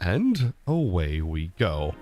and away we go.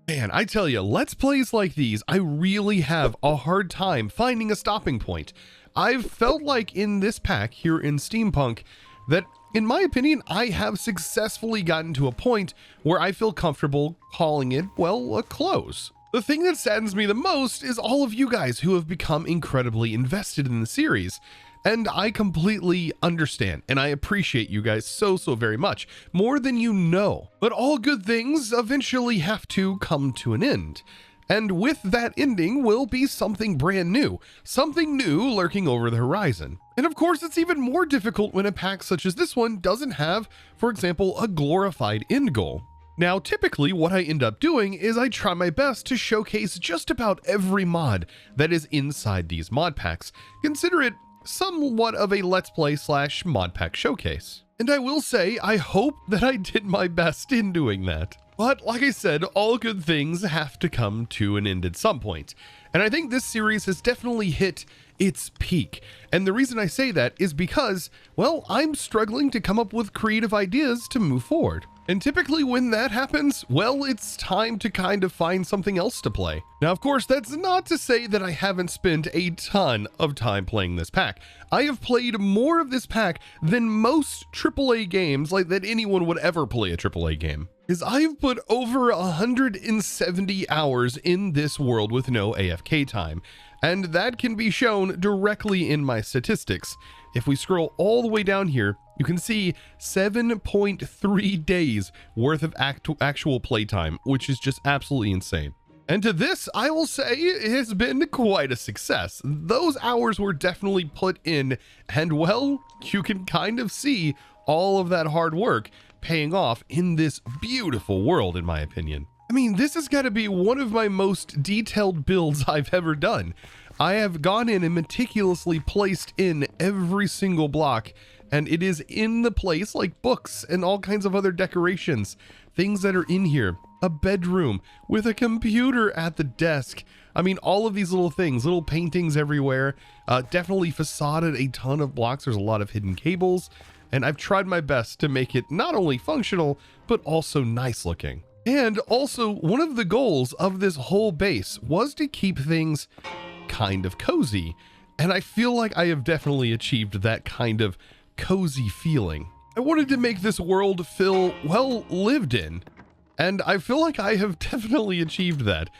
Man, I tell you, Let's Plays like these, I really have a hard time finding a stopping point. I've felt like in this pack here in SteamPunk that, in my opinion, I have successfully gotten to a point where I feel comfortable calling it, well, a close. The thing that saddens me the most is all of you guys who have become incredibly invested in the series. And I completely understand, and I appreciate you guys so very much, more than you know. But all good things eventually have to come to an end. And with that ending will be something brand new, something new lurking over the horizon. And of course, it's even more difficult when a pack such as this one doesn't have, for example, a glorified end goal. Now, typically what I end up doing is I try my best to showcase just about every mod that is inside these mod packs. Consider it somewhat of a Let's Play / mod pack showcase. And I will say, I hope that I did my best in doing that. But like I said, all good things have to come to an end at some point. And I think this series has definitely hit its peak. And the reason I say that is because, well, I'm struggling to come up with creative ideas to move forward. And typically when that happens, well, it's time to kind of find something else to play. Now, of course, that's not to say that I haven't spent a ton of time playing this pack. I have played more of this pack than most AAA games, like that anyone would ever play a AAA game. Is I've put over 170 hours in this world with no AFK time. And that can be shown directly in my statistics. If we scroll all the way down here, you can see 7.3 days worth of actual playtime, which is just absolutely insane. And to this, I will say it has been quite a success. Those hours were definitely put in, and well, you can kind of see all of that hard work paying off in this beautiful world, in my opinion. I mean, this has got to be one of my most detailed builds I've ever done. I have gone in and meticulously placed in every single block, and it is in the place like books and all kinds of other decorations, things that are in here. A bedroom with a computer at the desk. I mean, all of these little things, little paintings everywhere, definitely facaded a ton of blocks. There's a lot of hidden cables, and I've tried my best to make it not only functional, but also nice looking. And also, one of the goals of this whole base was to keep things kind of cozy, and I feel like I have definitely achieved that kind of cozy feeling. I wanted to make this world feel, well, lived in, and I feel like I have definitely achieved that.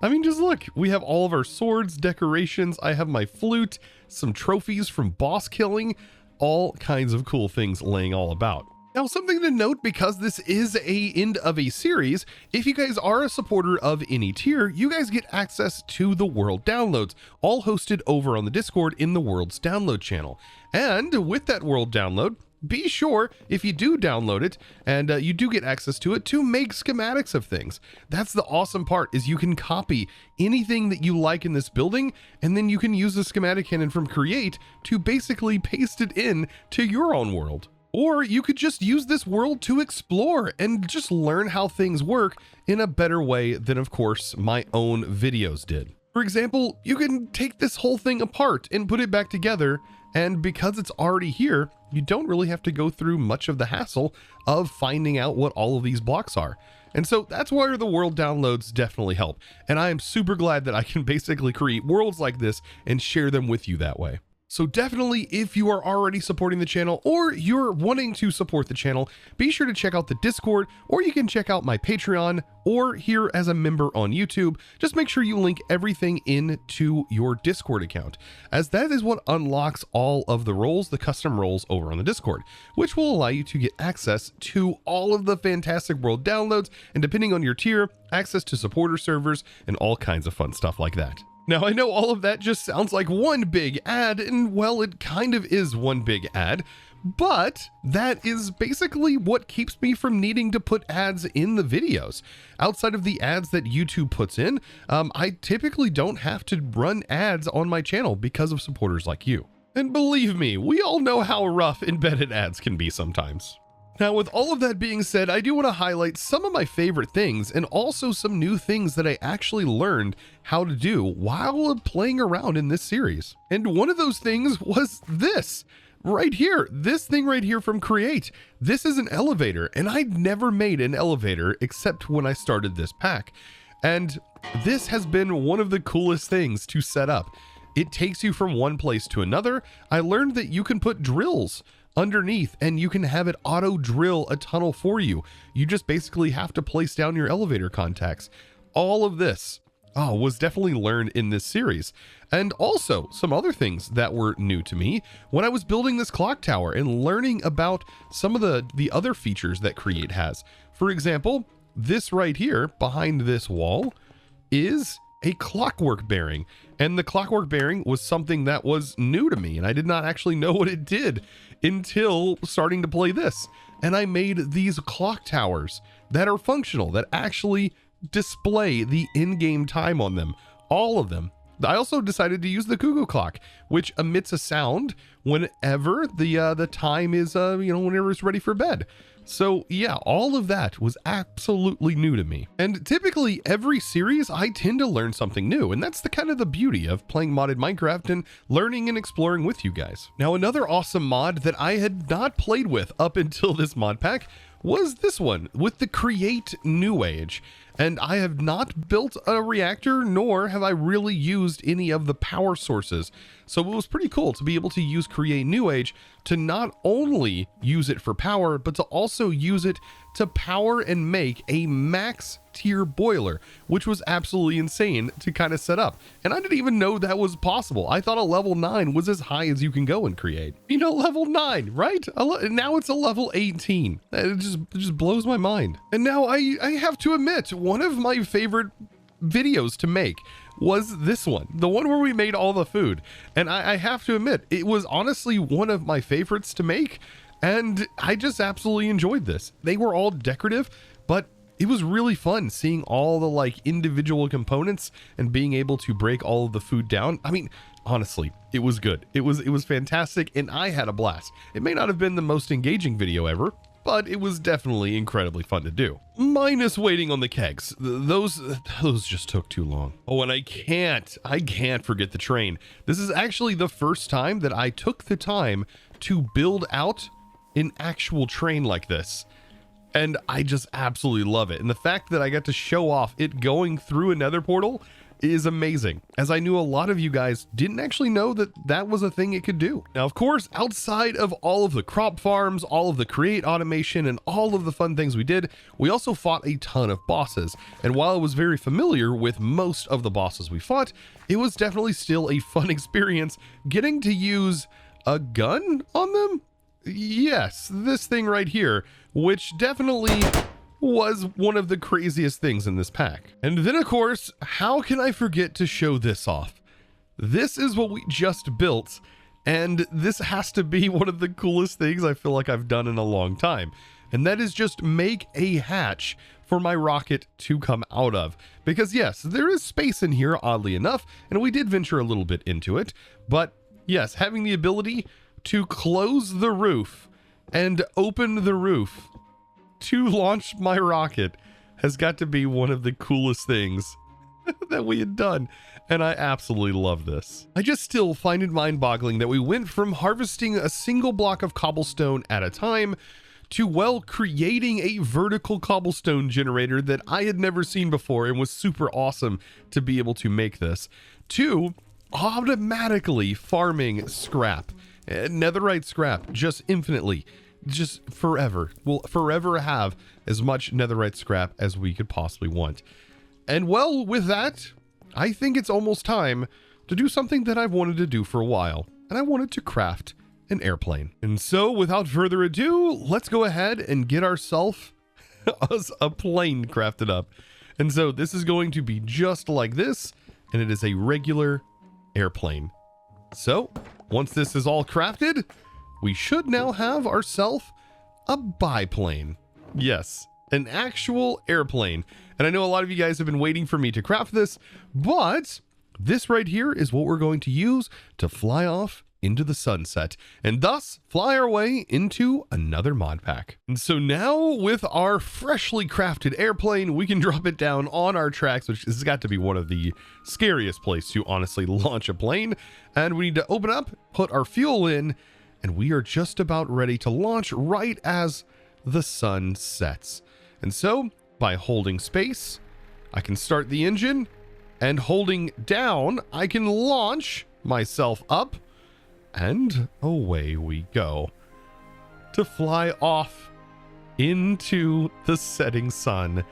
I mean, just look, we have all of our swords, decorations, I have my flute, some trophies from boss killing, all kinds of cool things laying all about. Now, something to note, because this is a end of a series, if you guys are a supporter of any tier, you guys get access to the world downloads, all hosted over on the Discord in the world's download channel. And with that world download, be sure, if you do download it, and you do get access to it, to make schematics of things. That's the awesome part, is you can copy anything that you like in this building, and then you can use the schematic cannon from Create to basically paste it in to your own world. Or you could just use this world to explore and just learn how things work in a better way than, of course, my own videos did. For example, you can take this whole thing apart and put it back together, and because it's already here, you don't really have to go through much of the hassle of finding out what all of these blocks are. And so that's where the world downloads definitely help. And I am super glad that I can basically create worlds like this and share them with you that way. So definitely, if you are already supporting the channel or you're wanting to support the channel, be sure to check out the Discord, or you can check out my Patreon or here as a member on YouTube. Just make sure you link everything into your Discord account, as that is what unlocks all of the roles, the custom roles over on the Discord, which will allow you to get access to all of the fantastic world downloads, and depending on your tier, access to supporter servers and all kinds of fun stuff like that. Now, I know all of that just sounds like one big ad, and well, it kind of is one big ad, but that is basically what keeps me from needing to put ads in the videos. Outside of the ads that YouTube puts in, I typically don't have to run ads on my channel because of supporters like you. And believe me, we all know how rough embedded ads can be sometimes. Now, with all of that being said, I do want to highlight some of my favorite things and also some new things that I actually learned how to do while playing around in this series. And one of those things was this right here, this thing right here from Create. This is an elevator, and I'd never made an elevator except when I started this pack. And this has been one of the coolest things to set up. It takes you from one place to another. I learned that you can put drills underneath and you can have it auto drill a tunnel for you. You just basically have to place down your elevator contacts. All of this was definitely learned in this series. And also some other things that were new to me when I was building this clock tower and learning about some of the other features that Create has. For example, this right here behind this wall is a clockwork bearing, and the clockwork bearing was something that was new to me, and I did not actually know what it did until starting to play this. And I made these clock towers that are functional, that actually display the in-game time on them, all of them. I also decided to use the cuckoo clock, which emits a sound whenever the time is whenever it's ready for bed. So yeah, all of that was absolutely new to me. And typically every series I tend to learn something new, and that's the kind of the beauty of playing modded Minecraft and learning and exploring with you guys. Now, another awesome mod that I had not played with up until this mod pack was this one with the Create New Age. And I have not built a reactor, nor have I really used any of the power sources. So it was pretty cool to be able to use Create New Age to not only use it for power, but to also use it to power and make a max tier boiler, which was absolutely insane to kind of set up. And I didn't even know that was possible. I thought a level 9 was as high as you can go in Create. You know, level 9, right? Now it's a level 18. It just blows my mind. And now I have to admit, one of my favorite videos to make was this one, the one where we made all the food. And I have to admit, it was honestly one of my favorites to make. And I just absolutely enjoyed this. They were all decorative, but it was really fun seeing all the like individual components and being able to break all of the food down. I mean, honestly, it was good. It was fantastic, and I had a blast. It may not have been the most engaging video ever, but it was definitely incredibly fun to do. Minus waiting on the kegs. Those just took too long. Oh, and I can't forget the train. This is actually the first time that I took the time to build out an actual train like this. And I just absolutely love it. And the fact that I got to show off it going through a nether portal is amazing, as I knew a lot of you guys didn't actually know that that was a thing it could do. Now, of course, outside of all of the crop farms, all of the Create automation, and all of the fun things we did, we also fought a ton of bosses. And while I was very familiar with most of the bosses we fought, it was definitely still a fun experience getting to use a gun on them. Yes, this thing right here, which definitely was one of the craziest things in this pack. And then, of course, how can I forget to show this off? This is what we just built, and this has to be one of the coolest things I feel like I've done in a long time. And that is just make a hatch for my rocket to come out of. Because yes, there is space in here, oddly enough, and we did venture a little bit into it. But yes, having the ability to close the roof and open the roof to launch my rocket has got to be one of the coolest things that we had done. And I absolutely love this. I just still find it mind-boggling that we went from harvesting a single block of cobblestone at a time to, well, creating a vertical cobblestone generator that I had never seen before and was super awesome to be able to make this, to automatically farming scrap, netherite scrap, just infinitely, just forever. We'll forever have as much netherite scrap as we could possibly want. And well, with that, I think it's almost time to do something that I've wanted to do for a while, and I wanted to craft an airplane. And so without further ado, let's go ahead and get ourselves a plane crafted up. And so this is going to be just like this, and it is a regular airplane. So once this is all crafted, we should now have ourselves a biplane. Yes, an actual airplane. And I know a lot of you guys have been waiting for me to craft this, but this right here is what we're going to use to fly off into the sunset and thus fly our way into another mod pack. And so now with our freshly crafted airplane, we can drop it down on our tracks, which has got to be one of the scariest places to honestly launch a plane. And we need to open up, put our fuel in, and we are just about ready to launch right as the sun sets. And so by holding space, I can start the engine, and holding down, I can launch myself up, and away we go to fly off into the setting sun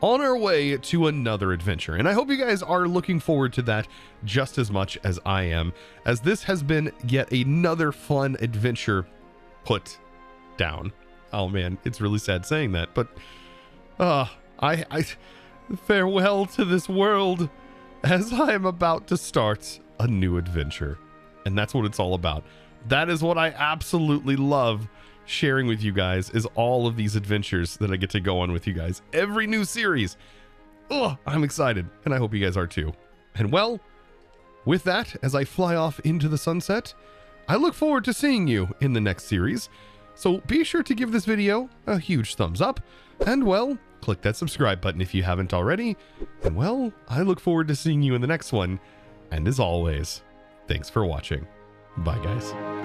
on our way to another adventure. And I hope you guys are looking forward to that just as much as I am, as this has been yet another fun adventure put down. Oh man, it's really sad saying that, but I farewell to this world as I am about to start a new adventure. And that's what it's all about. That is what I absolutely love sharing with you guys, is all of these adventures that I get to go on with you guys. Every new series. Oh, I'm excited, and I hope you guys are too. And well, with that, as I fly off into the sunset, I look forward to seeing you in the next series. So be sure to give this video a huge thumbs up, and well, click that subscribe button if you haven't already. And well, I look forward to seeing you in the next one. And as always, thanks for watching. Bye, guys.